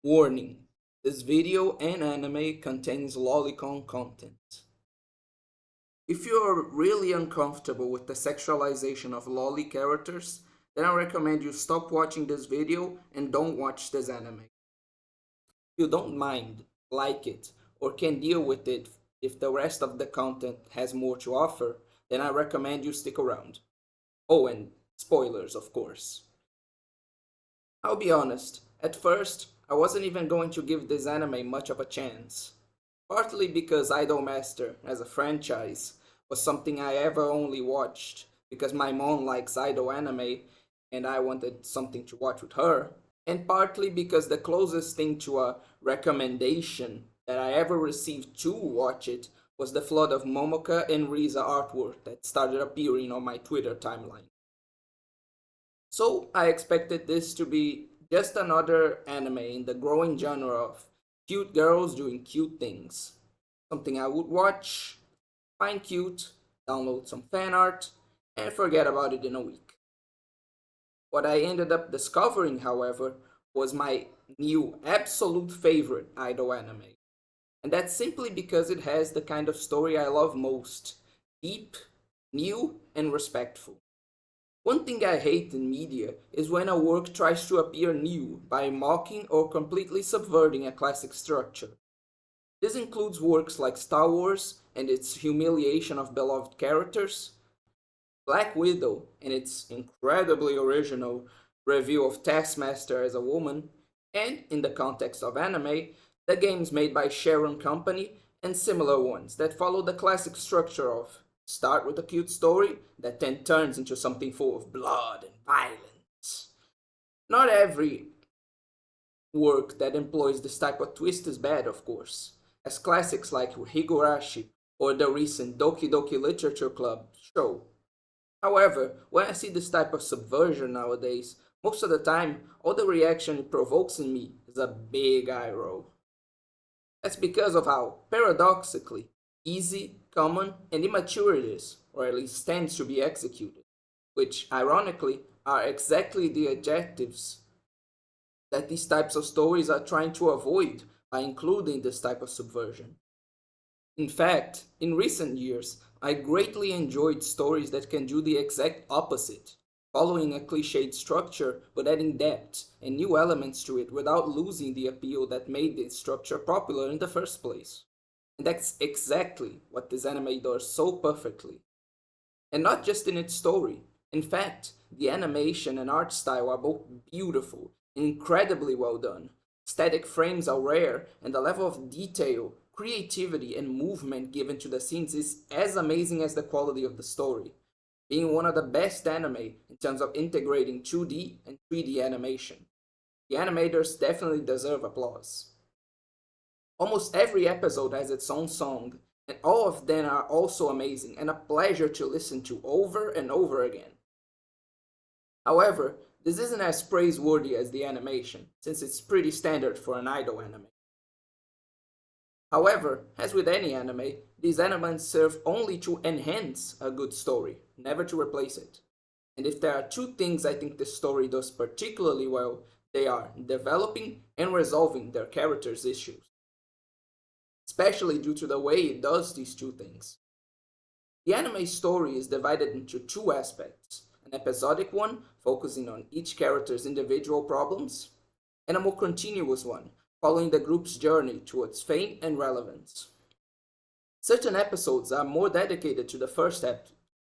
Warning: this video and anime contains lolicon content. If you are really uncomfortable with the sexualization of loli characters, then I recommend you stop watching this video and don't watch this anime. If you don't mind, like it, or can deal with it if the rest of the content has more to offer, then I recommend you stick around. Oh, and spoilers, of course. I'll be honest, at first, I wasn't even going to give this anime much of a chance. Partly because Idolm ster, as a franchise, was something I ever only watched because my mom likes idol anime and I wanted something to watch with her, and partly because the closest thing to a recommendation that I ever received to watch it was the flood of Momoka and Riza artwork that started appearing on my Twitter timeline. So I expected this to be just another anime in the growing genre of cute girls doing cute things. Something I would watch, find cute, download some fan art, and forget about it in a week. What I ended up discovering, however, was my new absolute favorite idol anime. And that's simply because it has the kind of story I love most: deep, new, and respectful. One thing I hate in media is when a work tries to appear new by mocking or completely subverting a classic structure. This includes works like Star Wars and its humiliation of beloved characters, Black Widow and its incredibly original review of Taskmaster as a woman, and, in the context of anime, the games made by Sharon Company and similar ones that follow the classic structure of start with a cute story that then turns into something full of blood and violence. Not every work that employs this type of twist is bad, of course, as classics like Higurashi or the recent Doki Doki Literature Club show. However, when I see this type of subversion nowadays, most of the time, all the reaction it provokes in me is a big eye roll. That's because of how, paradoxically, easy, common, and immature it is, or at least tends to be executed, which, ironically, are exactly the adjectives that these types of stories are trying to avoid by including this type of subversion. In fact, in recent years, I greatly enjoyed stories that can do the exact opposite, following a cliched structure but adding depth and new elements to it without losing the appeal that made this structure popular in the first place. And that's exactly what this anime does so perfectly. And not just in its story. In fact, the animation and art style are both beautiful and incredibly well done. Static frames are rare, and the level of detail, creativity, and movement given to the scenes is as amazing as the quality of the story, being one of the best anime in terms of integrating 2D and 3D animation. The animators definitely deserve applause. Almost every episode has its own song, and all of them are also amazing and a pleasure to listen to over and over again. However, this isn't as praiseworthy as the animation, since it's pretty standard for an idol anime. However, as with any anime, these elements serve only to enhance a good story, never to replace it. And if there are two things I think this story does particularly well, they are developing and resolving their characters' issues, especially due to the way it does these two things. The anime story is divided into two aspects: an episodic one, focusing on each character's individual problems, and a more continuous one, following the group's journey towards fame and relevance. Certain episodes are more dedicated to the first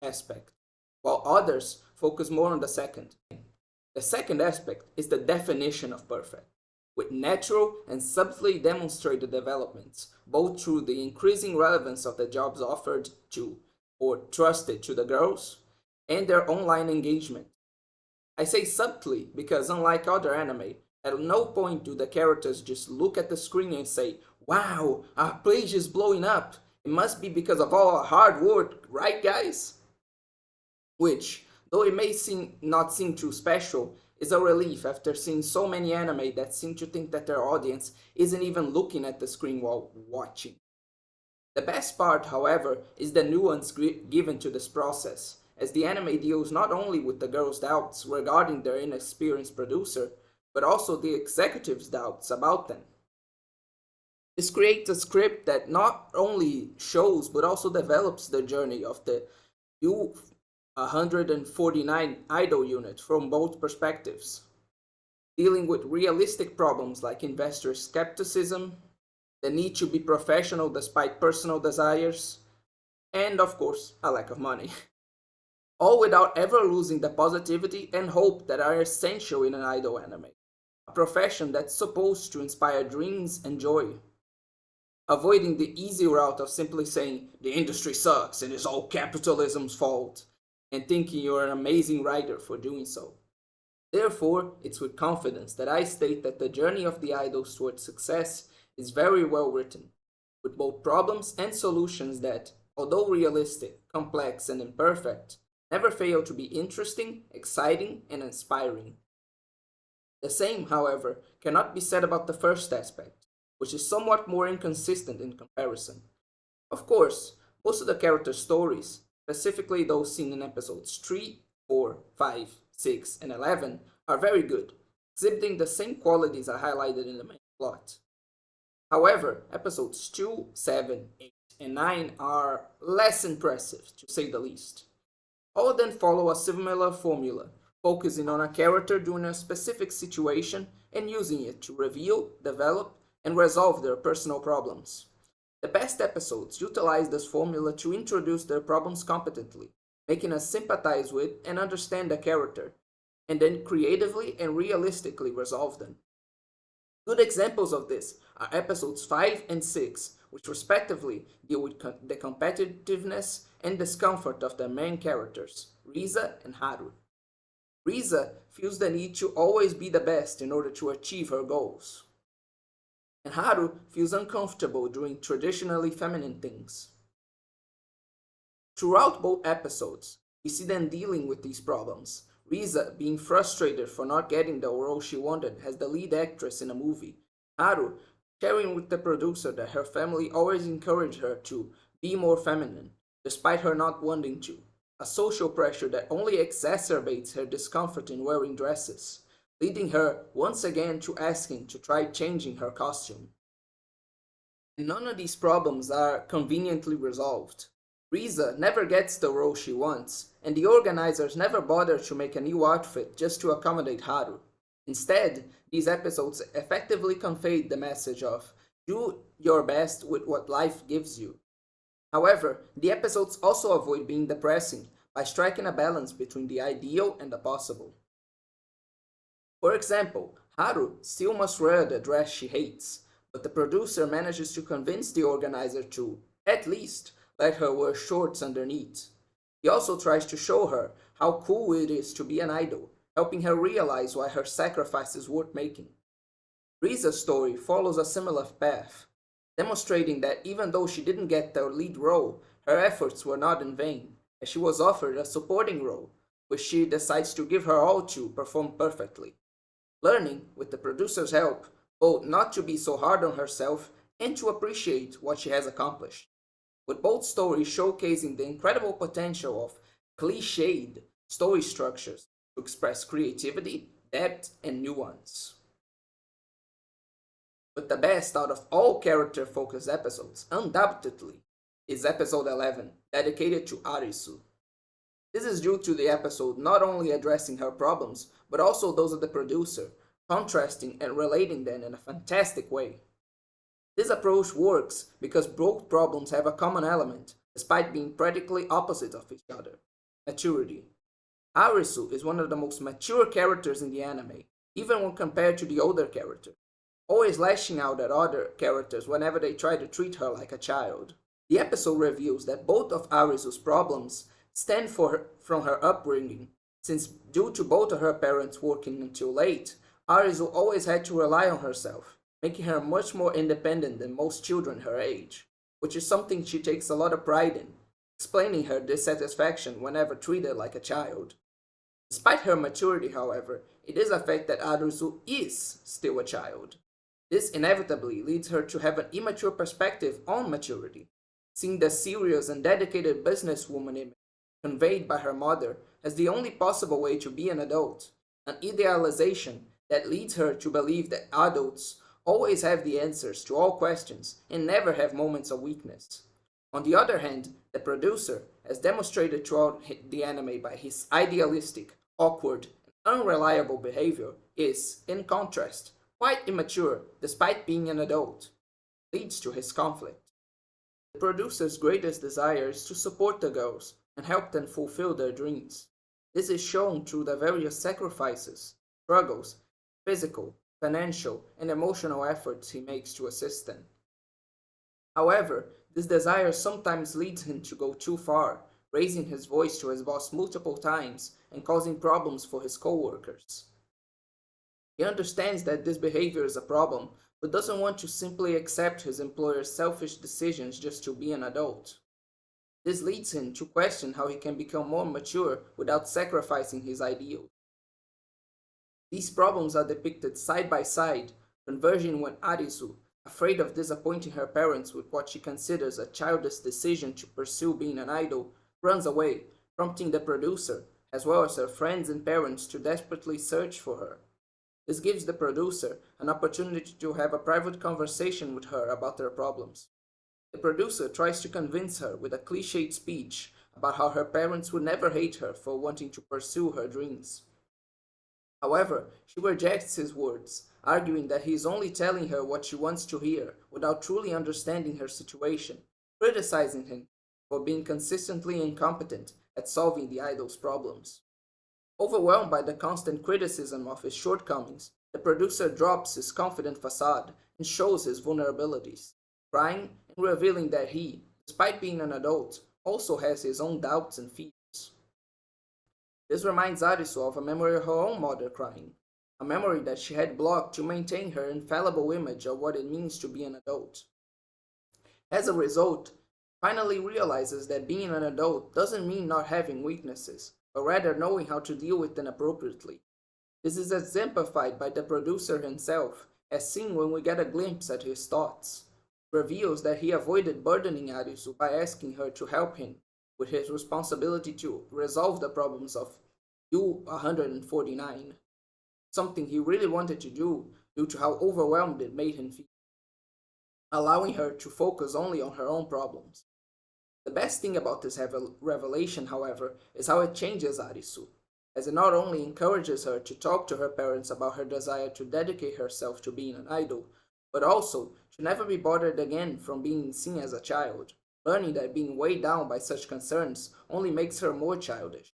aspect, while others focus more on the second. The second aspect is the definition of perfect, with natural and subtly demonstrated developments, both through the increasing relevance of the jobs offered to or trusted to the girls and their online engagement. I say subtly because, unlike other anime, at no point do the characters just look at the screen and say, "Wow, our page is blowing up. It must be because of all our hard work, right, guys?" Which, though it may not seem too special, is a relief after seeing so many anime that seem to think that their audience isn't even looking at the screen while watching. The best part, however, is the nuance given to this process, as the anime deals not only with the girls' doubts regarding their inexperienced producer, but also the executives' doubts about them. This creates a script that not only shows but also develops the journey of the U149 idol unit from both perspectives, dealing with realistic problems like investor skepticism, the need to be professional despite personal desires, and of course, a lack of money. All without ever losing the positivity and hope that are essential in an idol anime, a profession that's supposed to inspire dreams and joy. Avoiding the easy route of simply saying the industry sucks and it's all capitalism's fault, and thinking you're an amazing writer for doing so. Therefore, it's with confidence that I state that the journey of the idols towards success is very well written, with both problems and solutions that, although realistic, complex, and imperfect, never fail to be interesting, exciting, and inspiring. The same, however, cannot be said about the first aspect, which is somewhat more inconsistent in comparison. Of course, most of the character stories, specifically those seen in episodes 3, 4, 5, 6, and 11, are very good, exhibiting the same qualities I highlighted in the main plot. However, episodes 2, 7, 8, and 9 are less impressive, to say the least. All of them follow a similar formula, focusing on a character during a specific situation and using it to reveal, develop, and resolve their personal problems. The best episodes utilize this formula to introduce their problems competently, making us sympathize with and understand the character, and then creatively and realistically resolve them. Good examples of this are episodes 5 and 6, which respectively deal with the competitiveness and discomfort of the main characters, Riza and Haru. Riza feels the need to always be the best in order to achieve her goals, and Haru feels uncomfortable doing traditionally feminine things. Throughout both episodes, we see them dealing with these problems, Riza being frustrated for not getting the role she wanted as the lead actress in a movie, Haru sharing with the producer that her family always encouraged her to be more feminine, despite her not wanting to, a social pressure that only exacerbates her discomfort in wearing dresses, leading her once again to asking to try changing her costume. And none of these problems are conveniently resolved. Riza never gets the role she wants, and the organizers never bother to make a new outfit just to accommodate Haru. Instead, these episodes effectively conveyed the message of do your best with what life gives you. However, the episodes also avoid being depressing by striking a balance between the ideal and the possible. For example, Haru still must wear the dress she hates, but the producer manages to convince the organizer to, at least, let her wear shorts underneath. He also tries to show her how cool it is to be an idol, helping her realize why her sacrifice is worth making. Riza's story follows a similar path, demonstrating that even though she didn't get the lead role, her efforts were not in vain, as she was offered a supporting role, which she decides to give her all to perform perfectly, learning, with the producer's help, both not to be so hard on herself and to appreciate what she has accomplished, with both stories showcasing the incredible potential of cliched story structures to express creativity, depth, and nuance. But the best out of all character-focused episodes, undoubtedly, is episode 11, dedicated to Arisu. This is due to the episode not only addressing her problems, but also those of the producer, contrasting and relating them in a fantastic way. This approach works because both problems have a common element, despite being practically opposite of each other: maturity. Arisu is one of the most mature characters in the anime, even when compared to the older characters, always lashing out at other characters whenever they try to treat her like a child. The episode reveals that both of Arisu's problems stem from her upbringing, since due to both of her parents working until late, Arisu always had to rely on herself, making her much more independent than most children her age, which is something she takes a lot of pride in, explaining her dissatisfaction whenever treated like a child. Despite her maturity, however, it is a fact that Arisu is still a child. This inevitably leads her to have an immature perspective on maturity, seeing the serious and dedicated businesswoman image conveyed by her mother as the only possible way to be an adult, an idealization that leads her to believe that adults always have the answers to all questions and never have moments of weakness. On the other hand, the producer, as demonstrated throughout the anime by his idealistic, awkward, and unreliable behavior, is, in contrast, quite immature despite being an adult, leads to his conflict. The producer's greatest desire is to support the girls and help them fulfill their dreams. This is shown through the various sacrifices, struggles, physical, financial, and emotional efforts he makes to assist them. However, this desire sometimes leads him to go too far, raising his voice to his boss multiple times and causing problems for his coworkers. He understands that this behavior is a problem, but doesn't want to simply accept his employer's selfish decisions just to be an adult. This leads him to question how he can become more mature without sacrificing his ideals. These problems are depicted side by side, converging when Arisu, afraid of disappointing her parents with what she considers a childish decision to pursue being an idol, runs away, prompting the producer, as well as her friends and parents, to desperately search for her. This gives the producer an opportunity to have a private conversation with her about their problems. The producer tries to convince her with a cliched speech about how her parents would never hate her for wanting to pursue her dreams. However, she rejects his words, arguing that he is only telling her what she wants to hear without truly understanding her situation, criticizing him for being consistently incompetent at solving the idol's problems. Overwhelmed by the constant criticism of his shortcomings, the producer drops his confident facade and shows his vulnerabilities, crying and revealing that he, despite being an adult, also has his own doubts and fears. This reminds Arisu of a memory of her own mother crying, a memory that she had blocked to maintain her infallible image of what it means to be an adult. As a result, finally realizes that being an adult doesn't mean not having weaknesses, but rather knowing how to deal with them appropriately. This is exemplified by the producer himself, as seen when we get a glimpse at his thoughts. It reveals that he avoided burdening Arisu by asking her to help him with his responsibility to resolve the problems of U149, something he really wanted to do due to how overwhelmed it made him feel, allowing her to focus only on her own problems. The best thing about this revelation, however, is how it changes Arisu, as it not only encourages her to talk to her parents about her desire to dedicate herself to being an idol, but also to never be bothered again from being seen as a child, learning that being weighed down by such concerns only makes her more childish.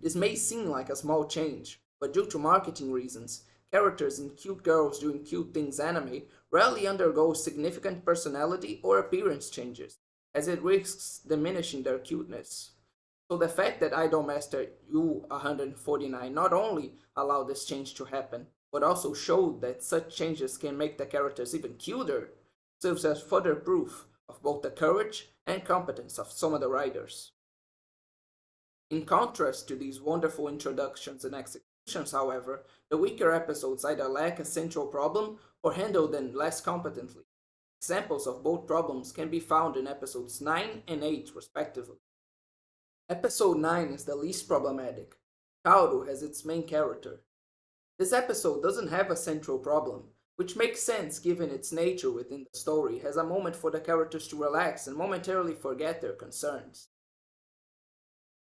This may seem like a small change, but due to marketing reasons, characters in Cute Girls Doing Cute Things anime rarely undergo significant personality or appearance changes, as it risks diminishing their cuteness. So the fact that Idolm ster U149 not only allowed this change to happen, but also showed that such changes can make the characters even cuter, serves as further proof of both the courage and competence of some of the writers. In contrast to these wonderful introductions and executions, however, the weaker episodes either lack a central problem or handle them less competently. Examples of both problems can be found in episodes 9 and 8 respectively. Episode 9 is the least problematic. Kaoru has its main character. This episode doesn't have a central problem, which makes sense given its nature within the story as a moment for the characters to relax and momentarily forget their concerns.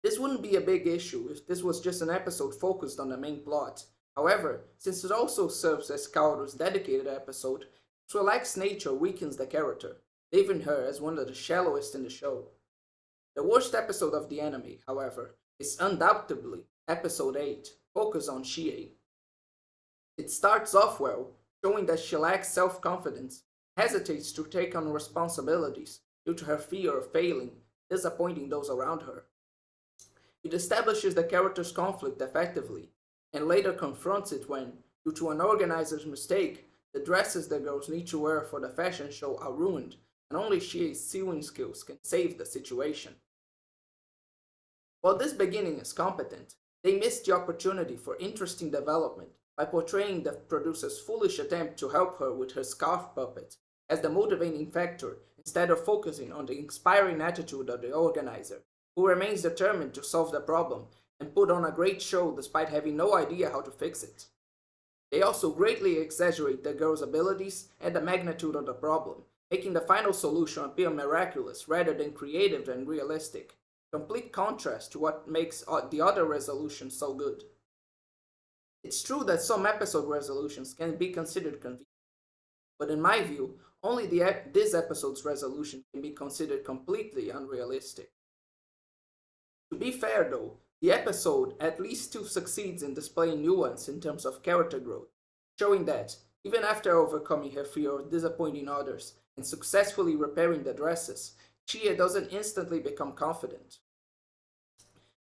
This wouldn't be a big issue if this was just an episode focused on the main plot. However, since it also serves as Kaoru's dedicated episode, its relaxed nature weakens the character, leaving her as one of the shallowest in the show. The worst episode of the anime, however, is undoubtedly episode 8, focused on Chie. It starts off well, showing that she lacks self-confidence, hesitates to take on responsibilities due to her fear of failing, disappointing those around her. It establishes the character's conflict effectively, and later confronts it when, due to an organizer's mistake, the dresses the girls need to wear for the fashion show are ruined, and only Chie's sewing skills can save the situation. While this beginning is competent, they missed the opportunity for interesting development by portraying the producer's foolish attempt to help her with her scarf puppet as the motivating factor instead of focusing on the inspiring attitude of the organizer, who remains determined to solve the problem and put on a great show despite having no idea how to fix it. They also greatly exaggerate the girl's abilities and the magnitude of the problem, making the final solution appear miraculous rather than creative and realistic. Complete contrast to what makes the other resolutions so good. It's true that some episode resolutions can be considered convenient, but in my view, only this episode's resolution can be considered completely unrealistic. To be fair though, the episode at least too succeeds in displaying nuance in terms of character growth, showing that, even after overcoming her fear of disappointing others and successfully repairing the dresses, Chia doesn't instantly become confident.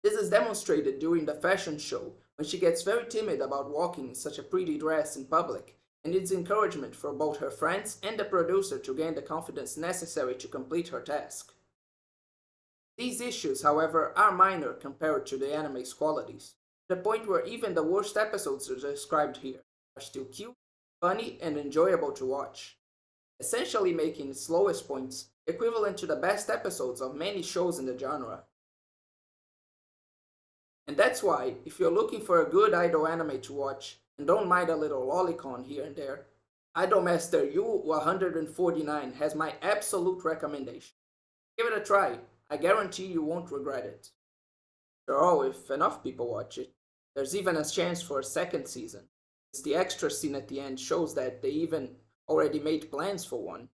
This is demonstrated during the fashion show when she gets very timid about walking in such a pretty dress in public and needs encouragement from both her friends and the producer to gain the confidence necessary to complete her task. These issues, however, are minor compared to the anime's qualities, to the point where even the worst episodes described here are still cute, funny, and enjoyable to watch, essentially making its lowest points equivalent to the best episodes of many shows in the genre. And that's why, if you're looking for a good idol anime to watch and don't mind a little lolicon here and there, Idolm ster U149 has my absolute recommendation. Give it a try. I guarantee you won't regret it. After all, if enough people watch it, there's even a chance for a second season. It's the extra scene at the end shows that they even already made plans for one.